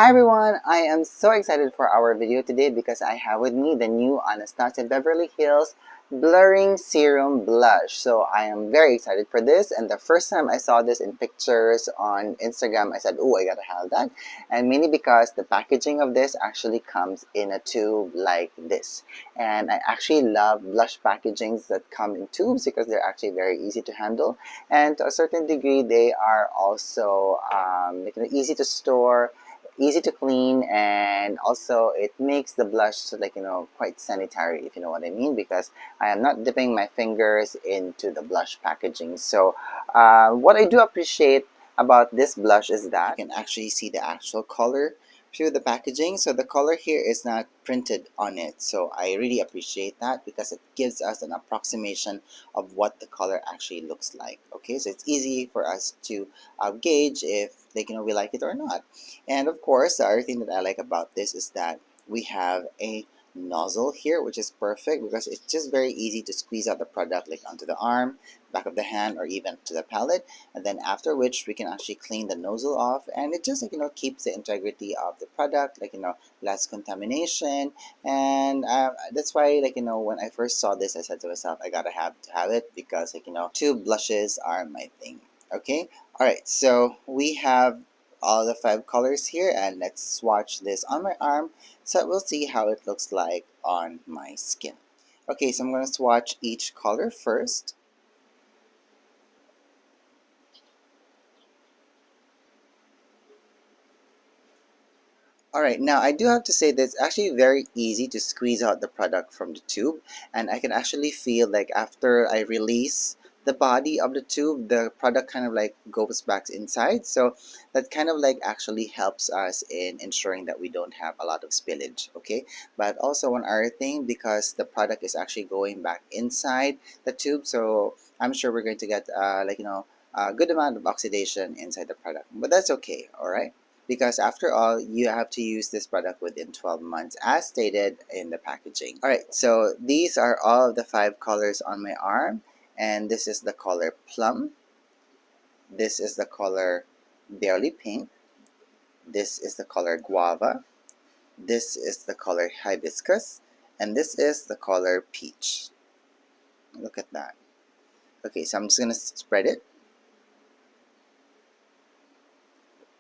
Hi everyone, I am so excited for our video today because I have with me the new Anastasia Beverly Hills Blurring Serum Blush. So I am very excited for this, and the first time I saw this in pictures on Instagram, I said, oh, I gotta have that. And mainly because the packaging of this actually comes in a tube like this. And I actually love blush packagings that come in tubes because they're actually very easy to handle. And to a certain degree, they are also easy to store, easy to clean, and also it makes the blush quite sanitary, if you know what I mean, because I am not dipping my fingers into the blush packaging. So what I do appreciate about this blush is that you can actually see the actual color through the packaging. So the color here is not printed on it, so I really appreciate that because it gives us an approximation of what the color actually looks like. Okay, so it's easy for us to gauge if we like it or not. And of course, the other thing that I like about this is that we have a nozzle here, which is perfect because it's just very easy to squeeze out the product like onto the arm, back of the hand, or even to the palette. And then after which we can actually clean the nozzle off, and it just keeps the integrity of the product, less contamination. And that's why when I first saw this, I said to myself, I gotta have to have it because tube blushes are my thing. Okay, all right, so we have all the 5 colors here, and let's swatch this on my arm so we'll see how it looks like on my skin. Okay, so I'm going to swatch each color first. Alright, now I do have to say that it's actually very easy to squeeze out the product from the tube, and I can actually feel like after I release the body of the tube, the product kind of goes back inside. So that kind of actually helps us in ensuring that we don't have a lot of spillage. Okay, but also one other thing, because the product is actually going back inside the tube, so I'm sure we're going to get a good amount of oxidation inside the product, but that's okay. Alright, because after all, you have to use this product within 12 months as stated in the packaging. Alright, so these are all of the 5 colors on my arm, and this is the color Plum, this is the color Barely Pink, this is the color Guava, this is the color Hibiscus, and this is the color Peach. Look at that. Okay, so I'm just gonna spread it.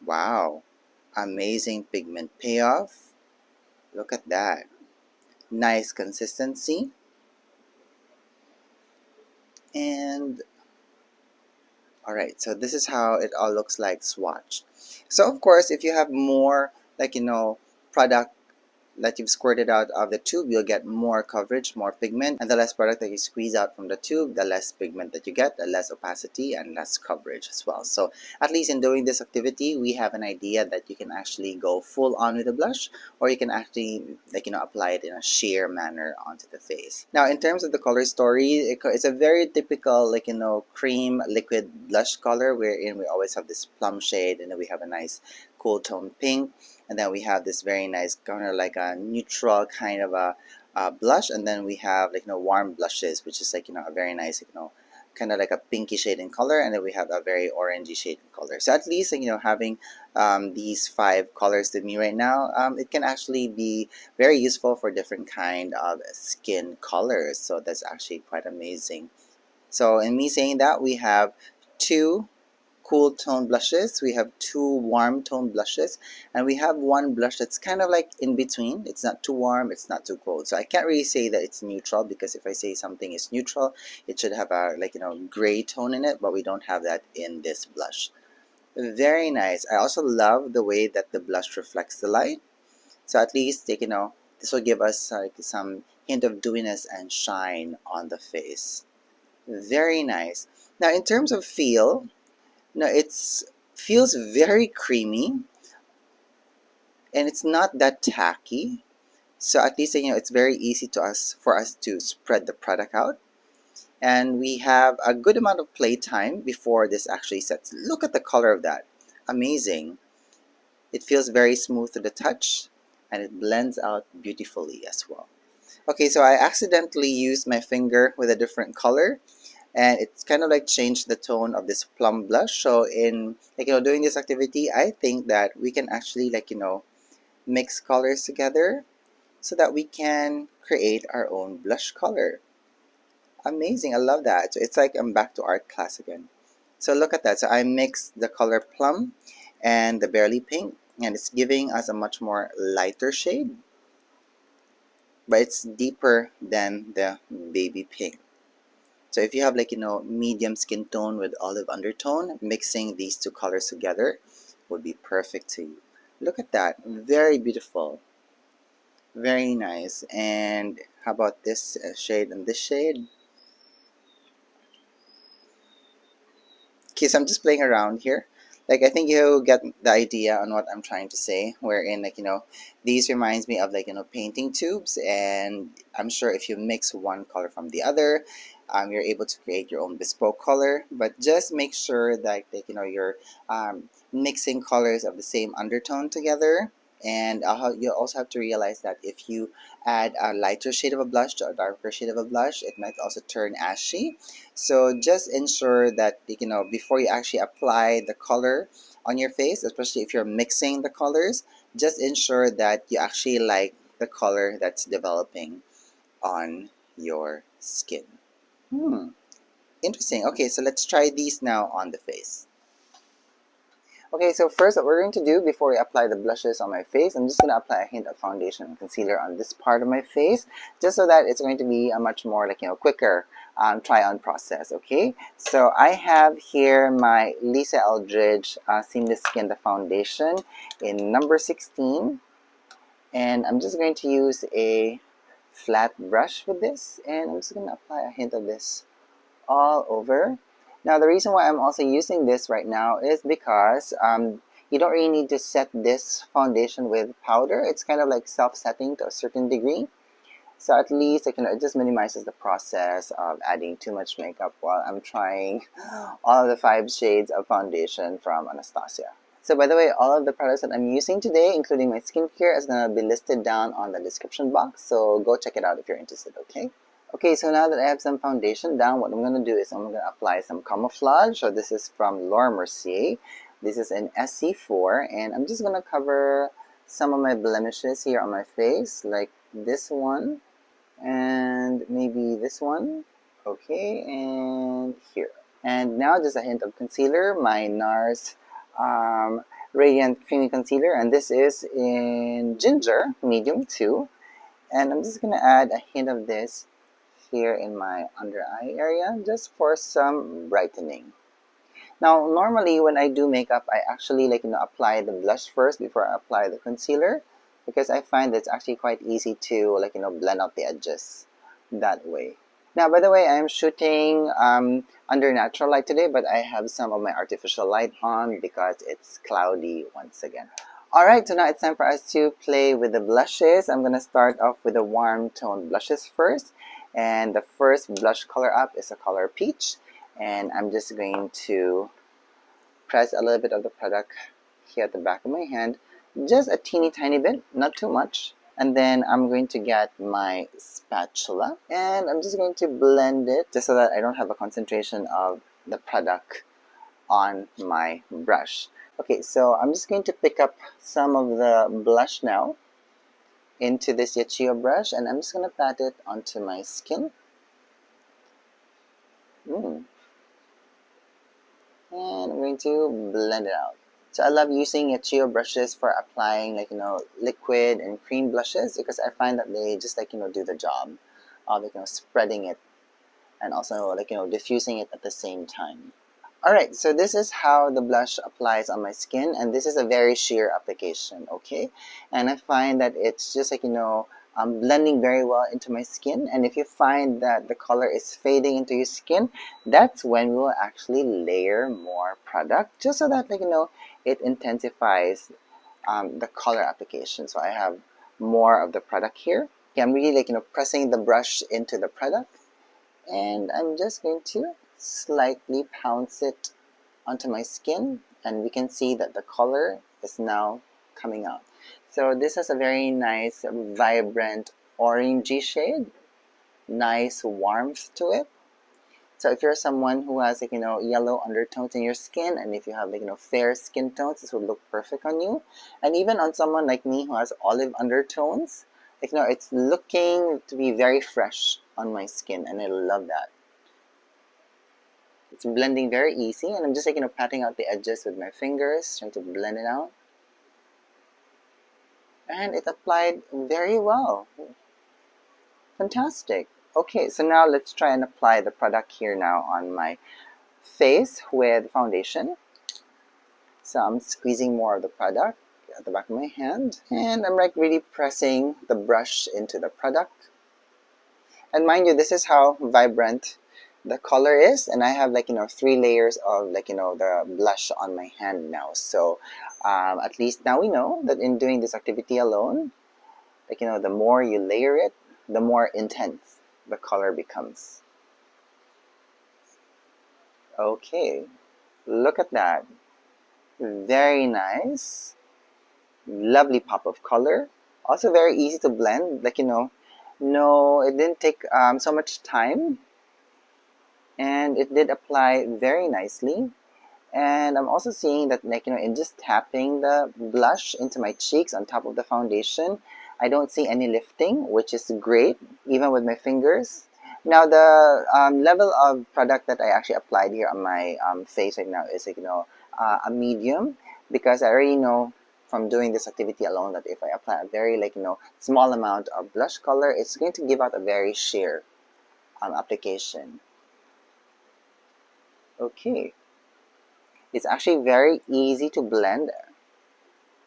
Wow, amazing pigment payoff. Look at that. Nice consistency. And alright, so this is how it all looks like swatched. So of course, if you have more product that you've squirted out of the tube, you'll get more coverage, more pigment, and the less product that you squeeze out from the tube, the less pigment that you get, the less opacity and less coverage as well. So at least in doing this activity, we have an idea that you can actually go full on with the blush, or you can actually apply it in a sheer manner onto the face. Now in terms of the color story, it's a very typical cream liquid blush color, wherein we always have this plum shade, and then we have a nice cool tone pink, and then we have this very nice kind of like a neutral kind of a blush, and then we have warm blushes, which is a very nice kind of like a pinky shade in color, and then we have a very orangey shade in color. So at least having these 5 colors to me right now, it can actually be very useful for different kind of skin colors. So that's actually quite amazing. So in me saying that, we have 2 cool tone blushes, we have 2 warm tone blushes, and we have 1 blush that's kind of like in between. It's not too warm, it's not too cold. So I can't really say that it's neutral, because if I say something is neutral, it should have a gray tone in it, but we don't have that in this blush. Very nice. I also love the way that the blush reflects the light. So at least this will give us some hint of dewiness and shine on the face. Very nice. Now in terms of feel, no, it feels very creamy, and it's not that tacky. So at least it's very easy for us to spread the product out, and we have a good amount of play time before this actually sets. Look at the color of that. Amazing. It feels very smooth to the touch, and it blends out beautifully as well. Okay, so I accidentally used my finger with a different color. and it's kind of like changed the tone of this plum blush. So in doing this activity, I think that we can actually mix colors together so that we can create our own blush color. Amazing, I love that. So it's like I'm back to art class again. So look at that. So I mixed the color plum and the berry pink, and it's giving us a much more lighter shade, but it's deeper than the baby pink. So if you have medium skin tone with olive undertone, mixing these two colors together would be perfect to you. Look at that, very beautiful, very nice. And how about this shade and this shade? Okay, so I'm just playing around here. I think you get the idea on what I'm trying to say. Wherein these reminds me of painting tubes, and I'm sure if you mix one color from the other, you're able to create your own bespoke color. But just make sure that you're mixing colors of the same undertone together. And you also have to realize that if you add a lighter shade of a blush to a darker shade of a blush, it might also turn ashy. So just ensure that before you actually apply the color on your face, especially if you're mixing the colors, just ensure that you actually like the color that's developing on your skin. Interesting. Okay, so let's try these now on the face. Okay, so first what we're going to do before we apply the blushes on my face, I'm just going to apply a hint of foundation and concealer on this part of my face, just so that it's going to be a much more quicker try-on process, okay? So I have here my Lisa Eldridge Seamless Skin the foundation in number 16, and I'm just going to use a flat brush with this, and I'm just going to apply a hint of this all over. Now the reason why I'm also using this right now is because you don't really need to set this foundation with powder. It's kind of like self-setting to a certain degree. So at least it just minimizes the process of adding too much makeup while I'm trying all of the 5 shades of foundation from Anastasia. So by the way, all of the products that I'm using today, including my skincare, is going to be listed down on the description box. So go check it out if you're interested, okay? Okay, so now that I have some foundation down, what I'm going to do is I'm going to apply some camouflage. So this is from Laura Mercier. This is in SC4, and I'm just going to cover some of my blemishes here on my face, like this one, and maybe this one. Okay, and here. And now just a hint of concealer, my NARS Radiant Creamy Concealer, and this is in Ginger, medium 2. And I'm just going to add a hint of this here in my under eye area, just for some brightening. Now normally when I do makeup, I actually apply the blush first before I apply the concealer, because I find that it's actually quite easy to blend out the edges that way. Now by the way, I'm shooting under natural light today, but I have some of my artificial light on because it's cloudy once again. Alright, so now it's time for us to play with the blushes. I'm going to start off with the warm tone blushes first. And the first blush color up is the color Peach. And I'm just going to press a little bit of the product here at the back of my hand. Just a teeny tiny bit, not too much. And then I'm going to get my spatula. And I'm just going to blend it just so that I don't have a concentration of the product on my brush. Okay, so I'm just going to pick up some of the blush now into this Yachiyo brush, and I'm just going to pat it onto my skin. And I'm going to blend it out. So I love using Yachiyo brushes for applying liquid and cream blushes, because I find that they just do the job of spreading it and also diffusing it at the same time. Alright, so this is how the blush applies on my skin, and this is a very sheer application, okay? And I find that it's just blending very well into my skin, and if you find that the color is fading into your skin, that's when we will actually layer more product, just so that it intensifies the color application. So I have more of the product here. Okay, I'm really pressing the brush into the product, and I'm just going to slightly pounce it onto my skin, and we can see that the color is now coming out. So this has a very nice vibrant orangey shade, nice warmth to it. So if you're someone who has like, yellow undertones in your skin, and if you have like, fair skin tones, this would look perfect on you. And even on someone like me who has olive undertones, like, it's looking to be very fresh on my skin, and I love that. It's blending very easy, and I'm just like, patting out the edges with my fingers, trying to blend it out. And it applied very well. Fantastic. Okay, so now let's try and apply the product here now on my face with foundation. So I'm squeezing more of the product at the back of my hand, and I'm like really pressing the brush into the product. And mind you, this is how vibrant the color is, and I have like 3 layers of like the blush on my hand now. So at least now we know that in doing this activity alone, like the more you layer it, the more intense the color becomes. Okay, look at that. Very nice. Lovely pop of color. Also very easy to blend. Like, no, it didn't take so much time. And it did apply very nicely. And I'm also seeing that, like, in just tapping the blush into my cheeks on top of the foundation, I don't see any lifting, which is great, even with my fingers. Now, the level of product that I actually applied here on my face right now is, like, a medium, because I already know from doing this activity alone that if I apply a very, like, small amount of blush color, it's going to give out a very sheer application. Okay. It's actually very easy to blend.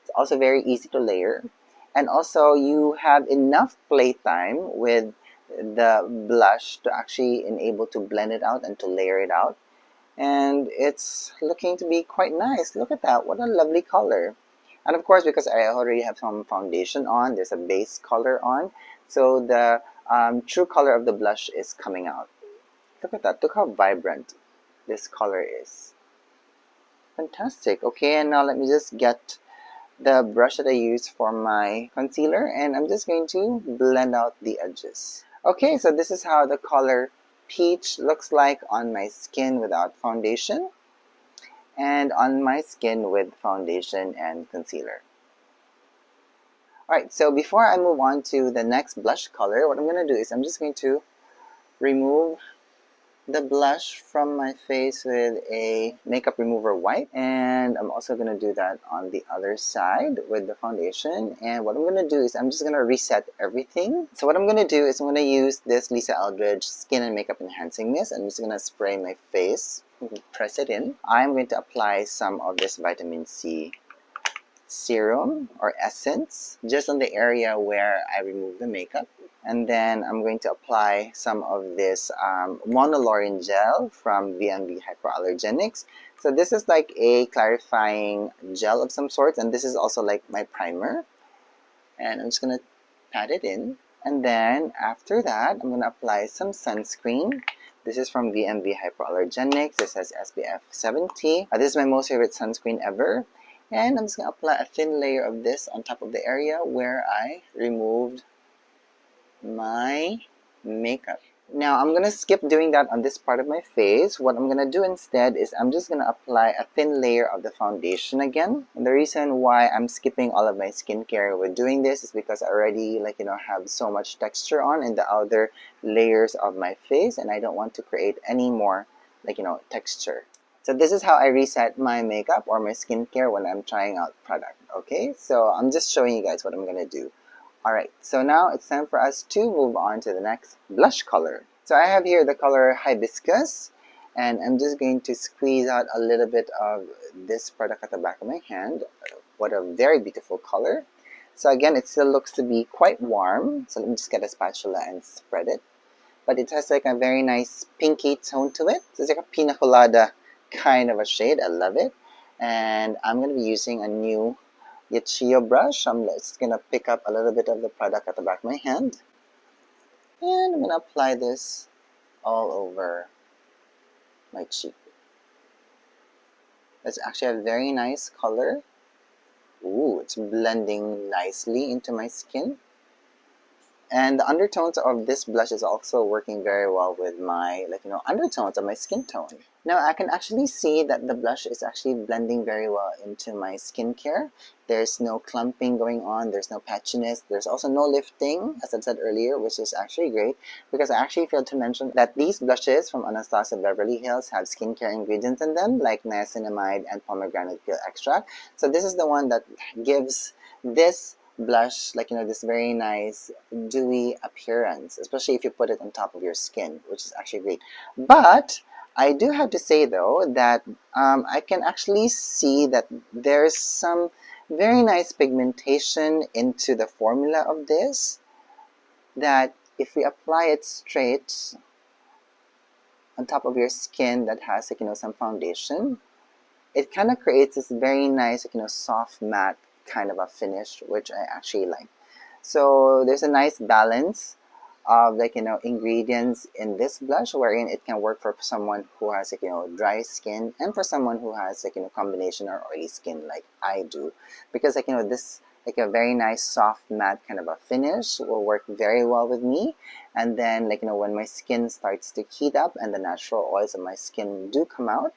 It's also very easy to layer. And also, you have enough playtime with the blush to actually enable to blend it out and to layer it out. And it's looking to be quite nice. Look at that. What a lovely color. And of course, because I already have some foundation on, there's a base color on. So the true color of the blush is coming out. Look at that. Look how vibrant this color is. Fantastic. Okay, and now let me just get the brush that I use for my concealer, and I'm just going to blend out the edges. Okay, so this is how the color peach looks like on my skin without foundation, and on my skin with foundation and concealer. Alright, so before I move on to the next blush color, what I'm going to do is I'm just going to remove the blush from my face with a makeup remover wipe, and I'm also going to do that on the other side with the foundation. And what I'm going to do is I'm just going to reset everything. So what I'm going to do is I'm going to use this Lisa Eldridge Skin and Makeup Enhancing Mist. I'm just going to spray my face, press it in. I'm going to apply some of this vitamin C serum or essence just on the area where I remove the makeup. And then I'm going to apply some of this Monolaurin Gel from VMV Hypoallergenics. So this is like a clarifying gel of some sort, and this is also like my primer. And I'm just going to pat it in. And then after that, I'm going to apply some sunscreen. This is from VMV Hypoallergenics. This has SPF 70. This is my most favorite sunscreen ever. And I'm just going to apply a thin layer of this on top of the area where I removed my makeup. Now I'm going to skip doing that on this part of my face. What I'm going to do instead is I'm just going to apply a thin layer of the foundation again. And the reason why I'm skipping all of my skincare with doing this is because I already have so much texture on in the outer layers of my face, and I don't want to create any more texture. So this is how I reset my makeup or my skincare when I'm trying out product. Okay, so I'm just showing you guys what I'm going to do. Alright, so now it's time for us to move on to the next blush color. So I have here the color Hibiscus, and I'm just going to squeeze out a little bit of this product at the back of my hand. What a very beautiful color. So again, it still looks to be quite warm, so let me just get a spatula and spread it. But it has like a very nice pinky tone to it. It's like a pina colada kind of a shade. I love it. And I'm going to be using a new Yachiyo brush. I'm just going to pick up a little bit of the product at the back of my hand. And I'm going to apply this all over my cheek. It's actually a very nice color. Ooh, it's blending nicely into my skin. And the undertones of this blush is also working very well with my, undertones of my skin tone. Now I can actually see that the blush is actually blending very well into my skincare. There's no clumping going on, there's no patchiness, there's also no lifting, as I said earlier, which is actually great, because I actually failed to mention that these blushes from Anastasia Beverly Hills have skincare ingredients in them, like niacinamide and pomegranate peel extract. So this is the one that gives this blush this very nice dewy appearance, especially if you put it on top of your skin, which is actually great. But I do have to say though that I can actually see that there's some very nice pigmentation into the formula of this, that if we apply it straight on top of your skin that has some foundation, it kind of creates this very nice soft matte kind of a finish, which I actually like. So there's a nice balance of ingredients in this blush, wherein it can work for someone who has dry skin, and for someone who has combination or oily skin like I do, because this a very nice soft matte kind of a finish will work very well with me. And then when my skin starts to heat up and the natural oils of my skin do come out,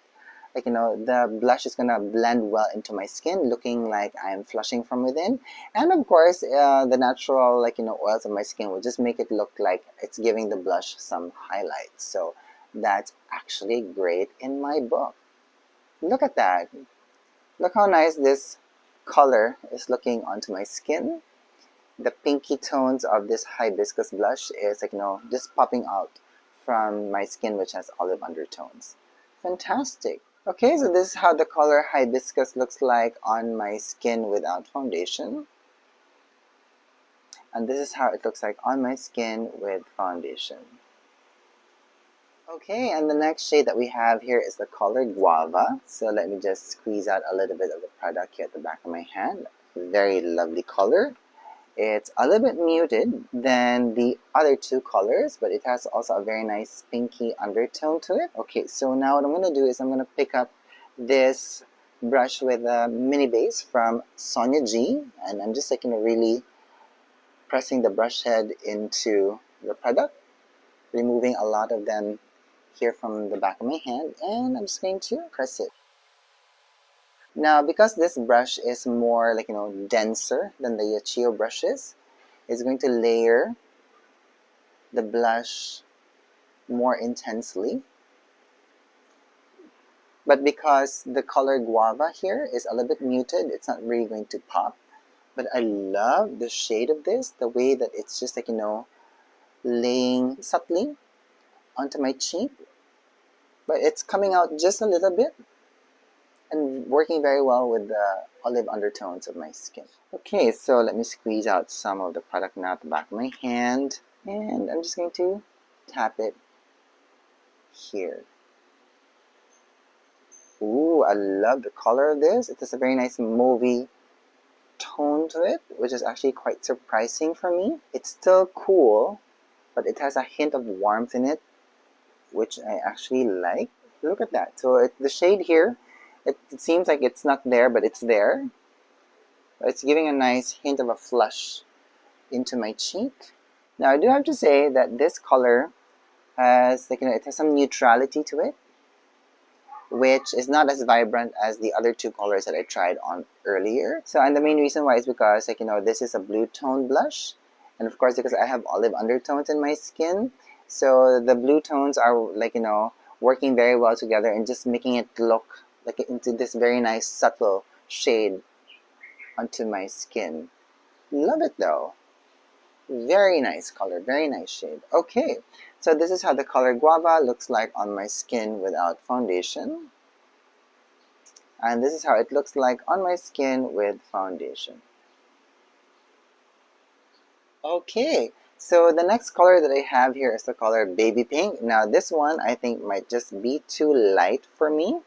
the blush is gonna blend well into my skin, looking like I'm flushing from within. And of course, the natural oils of my skin will just make it look like it's giving the blush some highlights. So that's actually great in my book. Look at that. Look how nice this color is looking onto my skin. The pinky tones of this hibiscus blush is just popping out from my skin, which has olive undertones. Fantastic. Okay, so this is how the color hibiscus looks like on my skin without foundation. And this is how it looks like on my skin with foundation. Okay, and the next shade that we have here is the color Guava. So let me just squeeze out a little bit of the product here at the back of my hand. Very lovely color. It's a little bit muted than the other two colors, but it has also a very nice pinky undertone to it. Okay, so now what I'm going to do is I'm going to pick up this brush with a mini base from Sonia G, and I'm just really pressing the brush head into the product, removing a lot of them here from the back of my hand, and I'm just going to press it. Now, because this brush is more denser than the Yachiyo brushes, it's going to layer the blush more intensely. But because the color Guava here is a little bit muted, it's not really going to pop. But I love the shade of this, the way that it's just laying subtly onto my cheek. But it's coming out just a little bit and working very well with the olive undertones of my skin. Okay, so let me squeeze out some of the product now at the back of my hand, and I'm just going to tap it here. Ooh, I love the color of this. It has a very nice mauvey tone to it, which is actually quite surprising for me. It's still cool, but it has a hint of warmth in it, which I actually like. Look at that. So the shade here, it seems like it's not there, but it's there. It's giving a nice hint of a flush into my cheek. Now I do have to say that this color has it has some neutrality to it, which is not as vibrant as the other two colors that I tried on earlier. So, and the main reason why is because this is a blue tone blush, and of course because I have olive undertones in my skin, so the blue tones are working very well together and just making it look into this very nice subtle shade onto my skin. Love it though. Very nice color, very nice shade. Okay, so this is how the color Guava looks like on my skin without foundation. And this is how it looks like on my skin with foundation. Okay, so the next color that I have here is the color Baby Pink. Now this one I think might just be too light for me.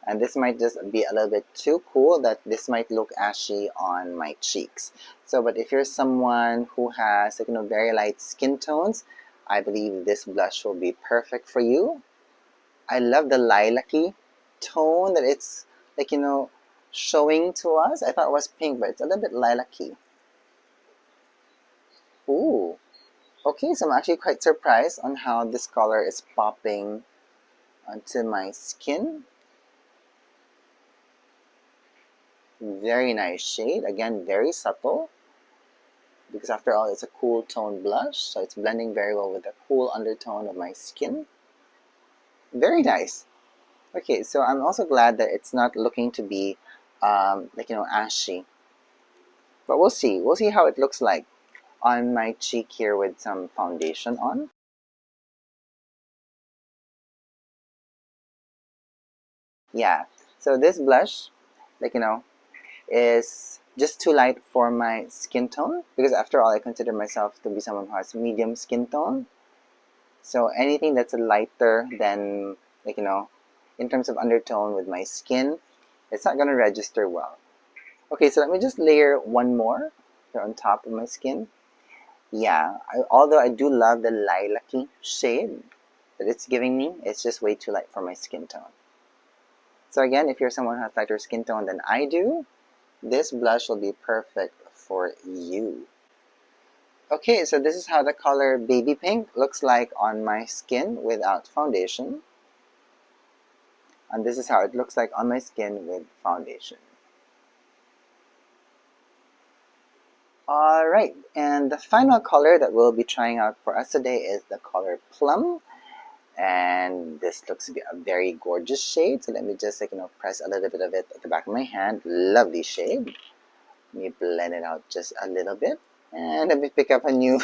And this might just be a little bit too cool, that this might look ashy on my cheeks. So, but if you're someone who has very light skin tones, I believe this blush will be perfect for you. I love the lilac-y tone that it's showing to us. I thought it was pink, but it's a little bit lilac-y. Ooh. Okay, so I'm actually quite surprised on how this color is popping onto my skin. Very nice shade. Again, very subtle. Because after all, it's a cool tone blush. So it's blending very well with the cool undertone of my skin. Very nice. Okay, so I'm also glad that it's not looking to be ashy. But we'll see. We'll see how it looks like on my cheek here with some foundation on. Yeah, so this blush, is just too light for my skin tone because after all, I consider myself to be someone who has medium skin tone. So anything that's lighter than, in terms of undertone with my skin, it's not going to register well. Okay, so let me just layer one more here on top of my skin. Yeah, although I do love the lilac-y shade that it's giving me, it's just way too light for my skin tone. So again, if you're someone who has lighter skin tone than I do, this blush will be perfect for you. Okay, so this is how the color Baby Pink looks like on my skin without foundation. And this is how it looks like on my skin with foundation. Alright, and the final color that we'll be trying out for us today is the color Plum. And this looks to be a very gorgeous shade. So let me just press a little bit of it at the back of my hand. Lovely shade. Let me blend it out just a little bit. And let me pick up a new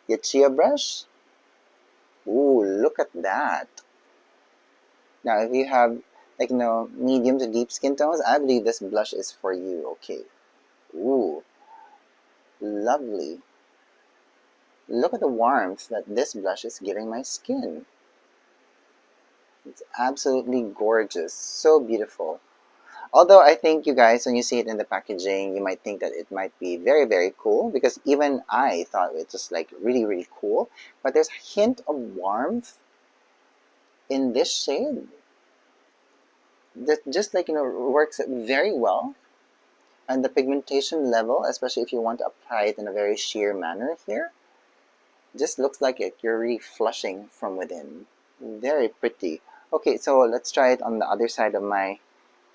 Yachiyo brush. Ooh, look at that. Now, if you have medium to deep skin tones, I believe this blush is for you. Okay. Ooh, lovely. Look at the warmth that this blush is giving my skin. It's absolutely gorgeous. So beautiful. Although I think you guys, when you see it in the packaging, you might think that it might be very, very cool because even I thought it was really, really cool. But there's a hint of warmth in this shade that just works very well. And the pigmentation level, especially if you want to apply it in a very sheer manner here, just looks like you're really flushing from within. Very pretty. Okay, so let's try it on the other side of my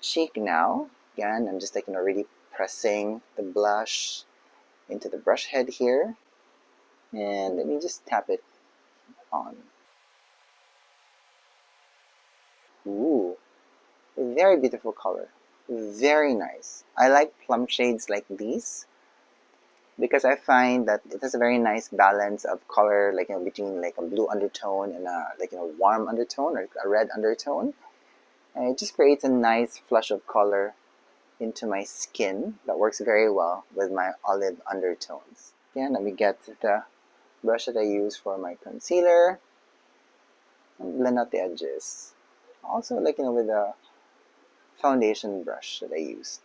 cheek now. Again, I'm just really pressing the blush into the brush head here. And let me just tap it on. Ooh, very beautiful color. Very nice. I like plum shades like these because I find that it has a very nice balance of color, between a blue undertone and a warm undertone or a red undertone. And it just creates a nice flush of color into my skin that works very well with my olive undertones. Again, let me get the brush that I use for my concealer and blend out the edges. Also, with a foundation brush that I use.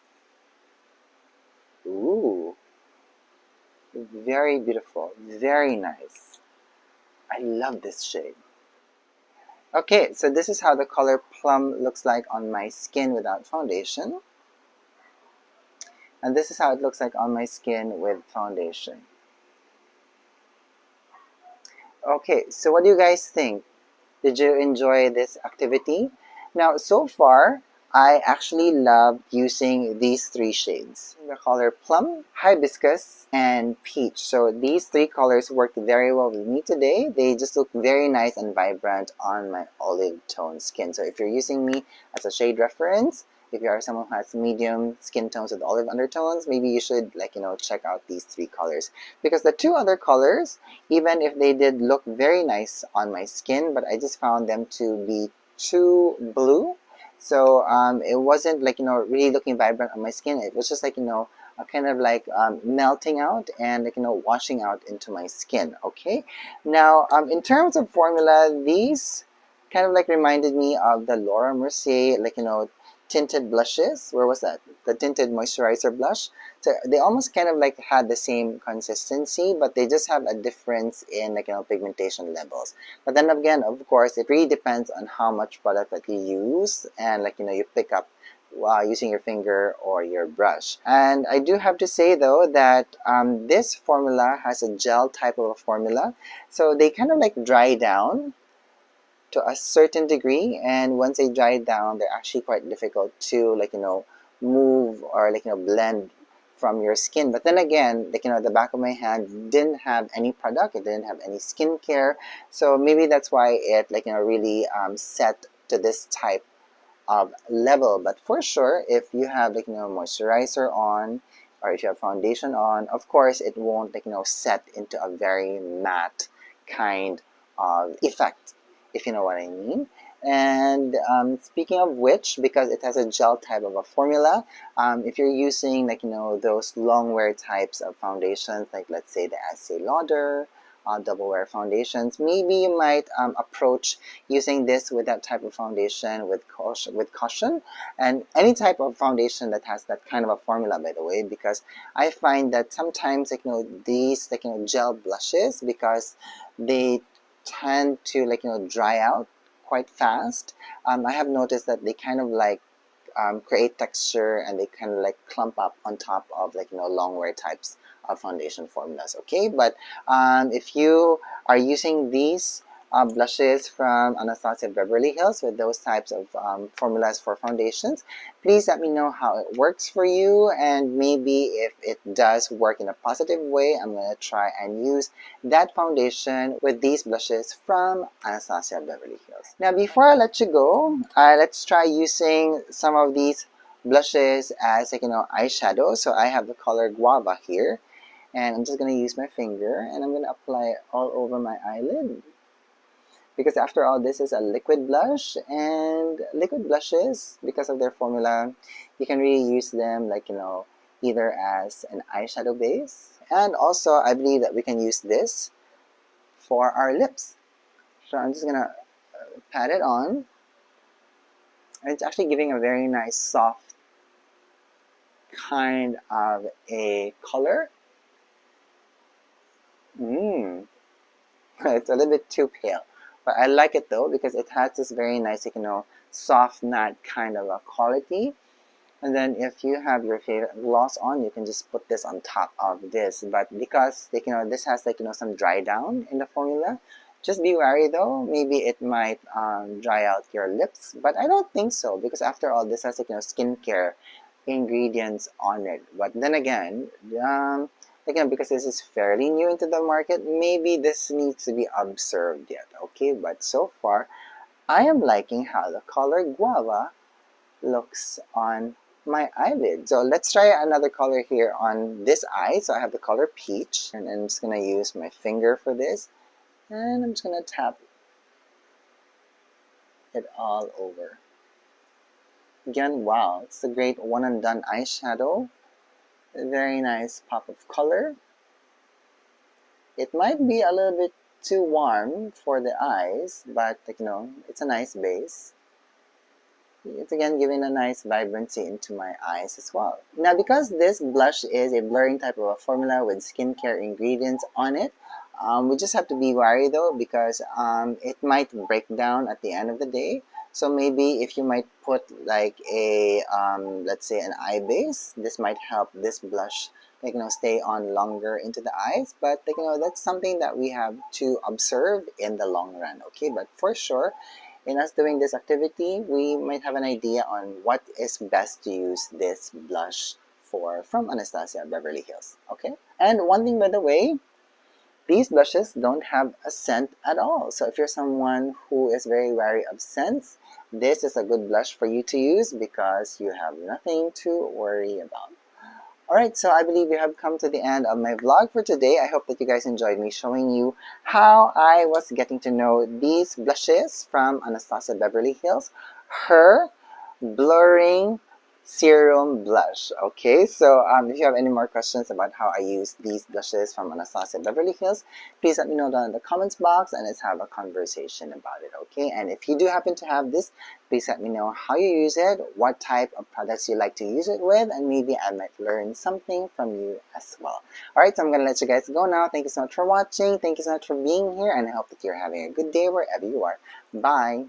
Ooh, very beautiful, very nice. I love this shade. Okay, so this is how the color Plum looks like on my skin without foundation. And this is how it looks like on my skin with foundation. Okay, so what do you guys think? Did you enjoy this activity? Now, so far, I actually loved using these three shades. The color Plum, Hibiscus, and Peach. So these three colors worked very well with me today. They just look very nice and vibrant on my olive tone skin. So if you're using me as a shade reference, if you are someone who has medium skin tones with olive undertones, maybe you should check out these three colors. Because the two other colors, even if they did look very nice on my skin, but I just found them to be too blue. So it wasn't really looking vibrant on my skin. It was just a kind of melting out and washing out into my skin. Okay, now in terms of formula, these kind of reminded me of the Laura Mercier tinted blushes. Where was that? The tinted moisturizer blush. So they almost kind of had the same consistency, but they just have a difference in pigmentation levels. But then again, of course, it really depends on how much product that you use and you pick up using your finger or your brush. And I do have to say though that this formula has a gel type of a formula, so they kind of like dry down to a certain degree, and once they dry down, they're actually quite difficult to move or blend from your skin. But then again, the back of my hand didn't have any product, it didn't have any skincare, so maybe that's why it really set to this type of level. But for sure, if you have moisturizer on, or if you have foundation on, of course it won't set into a very matte kind of effect, if you know what I mean. And speaking of which, because it has a gel type of a formula, if you're using those long wear types of foundations, like let's say the Estee Lauder double wear foundations, maybe you might approach using this with that type of foundation with caution, and any type of foundation that has that kind of a formula, by the way, because I find that sometimes these gel blushes, because they tend to dry out quite fast. I have noticed that they kind of create texture, and they kind of clump up on top of long wear types of foundation formulas. Okay, but if you are using these blushes from Anastasia Beverly Hills with those types of formulas for foundations, please let me know how it works for you, and maybe if it does work in a positive way, I'm going to try and use that foundation with these blushes from Anastasia Beverly Hills. Now before I let you go, let's try using some of these blushes as eyeshadow. So I have the color Guava here, and I'm just going to use my finger, and I'm going to apply it all over my eyelid, because after all, this is a liquid blush, and liquid blushes, because of their formula, you can really use them either as an eyeshadow base, and also I believe that we can use this for our lips. So I'm just gonna pat it on, and it's actually giving a very nice soft kind of a color. It's a little bit too pale, but I like it though, because it has this very nice soft matte kind of a quality. And then if you have your favorite gloss on, you can just put this on top of this. But because this has some dry down in the formula, just be wary though, maybe it might dry out your lips, but I don't think so, because after all, this has skincare ingredients on it. But then again, because this is fairly new into the market, maybe this needs to be observed yet. Okay, but so far I am liking how the color Guava looks on my eyelid. So let's try another color here on this eye. So I have the color Peach, and I'm just gonna use my finger for this, and I'm just gonna tap it all over. Again, wow, it's a great one and done eyeshadow. A very nice pop of color. It might be a little bit too warm for the eyes, but it's a nice base. It's again giving a nice vibrancy into my eyes as well. Now, because this blush is a blurring type of a formula with skincare ingredients on it, we just have to be wary though, because it might break down at the end of the day. So maybe if you might put a let's say an eye base, this might help this blush stay on longer into the eyes. But that's something that we have to observe in the long run. Okay, but for sure, in us doing this activity, we might have an idea on what is best to use this blush for from Anastasia Beverly Hills. Okay, and one thing by the way, these blushes don't have a scent at all. So if you're someone who is very wary of scents, this is a good blush for you to use, because you have nothing to worry about. Alright, so I believe we have come to the end of my vlog for today. I hope that you guys enjoyed me showing you how I was getting to know these blushes from Anastasia Beverly Hills, her blurring serum blush. Okay, so if you have any more questions about how I use these blushes from Anastasia Beverly Hills, please let me know down in the comments box, and let's have a conversation about it. Okay, and if you do happen to have this, please let me know how you use it, what type of products you like to use it with, and maybe I might learn something from you as well. Alright, so I'm gonna let you guys go now. Thank you so much for watching. Thank you so much for being here, and I hope that you're having a good day wherever you are. Bye!